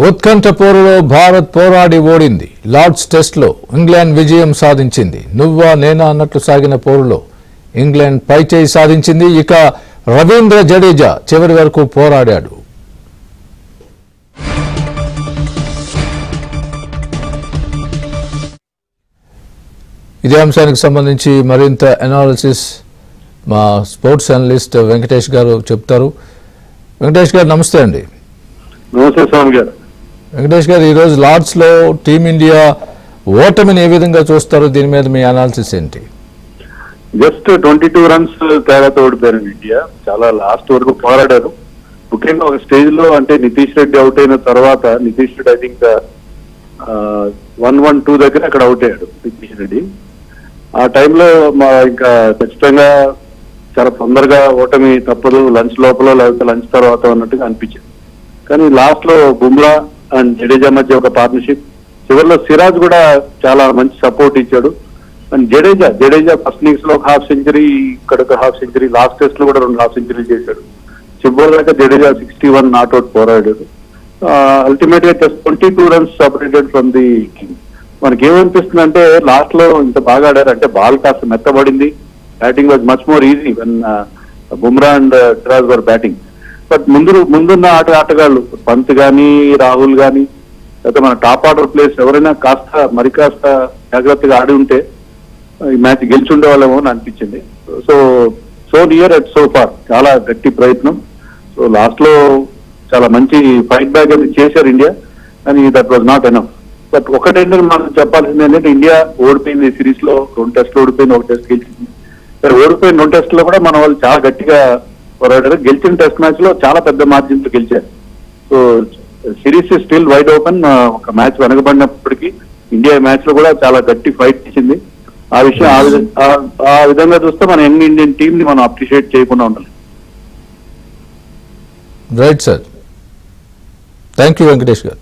ఉత్కంఠ పోరులో భారత్ పోరాడి ఓడింది. లార్డ్స్ టెస్ట్లో ఇంగ్లాండ్ విజయం సాధించింది. నువ్వా నేనా అన్నట్లు సాగిన పోరులో ఇంగ్లాండ్ పైచేయి సాధించింది. ఇక రవీంద్ర జడేజా చివరి వరకు పోరాడాడు. ఇదే అంశానికి సంబంధించి మరింత అనాలిసిస్ మా స్పోర్ట్స్ అనలిస్ట్ వెంకటేష్ గారు చెప్తారు. వెంకటేష్ గారు నమస్తే అండి. నమస్తే స్వామి గారు. వెంకటేష్ గారు, ఈరోజు లార్డ్స్లో టీమిండియా ఓటమిని ఏ విధంగా చూస్తారు? దీని మీద మీ అనాలిసిస్ ఏంటి? జస్ట్ 22 రన్స్ తేడాతో ఓడిపోయారు ఇండియా. చాలా లాస్ట్ వరకు పోరాడారు. ముఖ్యంగా ఒక స్టేజ్ లో అంటే నితీష్ రెడ్డి అవుట్ అయిన తర్వాత, నితీష్ రెడ్డి ఐ థింక్ 1-1-2 దగ్గర అక్కడ అవుట్ అయ్యాడు నితీష్ రెడ్డి. ఆ టైంలో ఇంకా ఖచ్చితంగా చాలా తొందరగా ఓటమి తప్పదు, లంచ్ లోపల లేకపోతే లంచ్ తర్వాత అన్నట్టుగా అనిపించింది. కానీ లాస్ట్ లో బుమ్రా అండ్ జడేజా మధ్య ఒక పార్ట్నర్షిప్, చివరిలో సిరాజ్ కూడా చాలా మంచి సపోర్ట్ ఇచ్చాడు. అండ్ జడేజా ఫస్ట్ ఇన్నింగ్స్ లో ఒక హాఫ్ సెంచరీ, ఇక్కడ ఒక హాఫ్ సెంచరీ, లాస్ట్ టెస్ట్ లో కూడా 2 హాఫ్ సెంచరీలు చేశాడు. చివరి దాకా జడేజా 61 నాట్అవుట్ పోరాడాడు. అల్టిమేట్ గా 22 runs separated from the king. మనకి ఏమనిపిస్తుంది అంటే లాస్ట్ లో ఇంత బాగా ఆడారు అంటే బాల్ కాస్త మెత్తబడింది. Batting was much more easy when Bumrah and Siraj were batting. But ముందున్న ఆటగాళ్ళు పంత్ గానీ, రాహుల్ గానీ, లేకపోతే మన టాప్ ఆర్డర్ ప్లేయర్స్ ఎవరైనా కాస్త జాగ్రత్తగా ఆడి ఉంటే ఈ మ్యాచ్ గెలిచి ఉండేవాళ్ళేమో అని అనిపించింది. So near at so far, చాలా గట్టి ప్రయత్నం. సో లాస్ట్ లో చాలా మంచి ఫైట్ బ్యాక్ అనేది చేశారు ఇండియా, కానీ that was not enough. But ఒకటేంటంటే మనం చెప్పాల్సింది ఏంటంటే ఇండియా ఓడిపోయింది ఈ సిరీస్ లో. 2 టెస్ట్లు ఓడిపోయింది, 1 టెస్ట్ గెలిచింది. ఓడిపోయిన 2 టెస్ట్ లో కూడా మన వాళ్ళు చాలా గట్టిగా పోరాడారు. గెలిచిన టెస్ట్ మ్యాచ్ లో చాలా పెద్ద మార్జిన్ తో గెలిచారు. So series still wide open. ఒక మ్యాచ్ వెనకబడినప్పటికీ ఇండియా మ్యాచ్ లో కూడా చాలా గట్టి ఫైట్ ఇచ్చింది. ఆ విషయం ఆ విధంగా చూస్తే మన యంగ్ ఇండియన్ టీమ్ ని మనం అప్రిషియేట్ చేయకుండా ఉండాలి. Right sir, thank you Venkatesh గారు.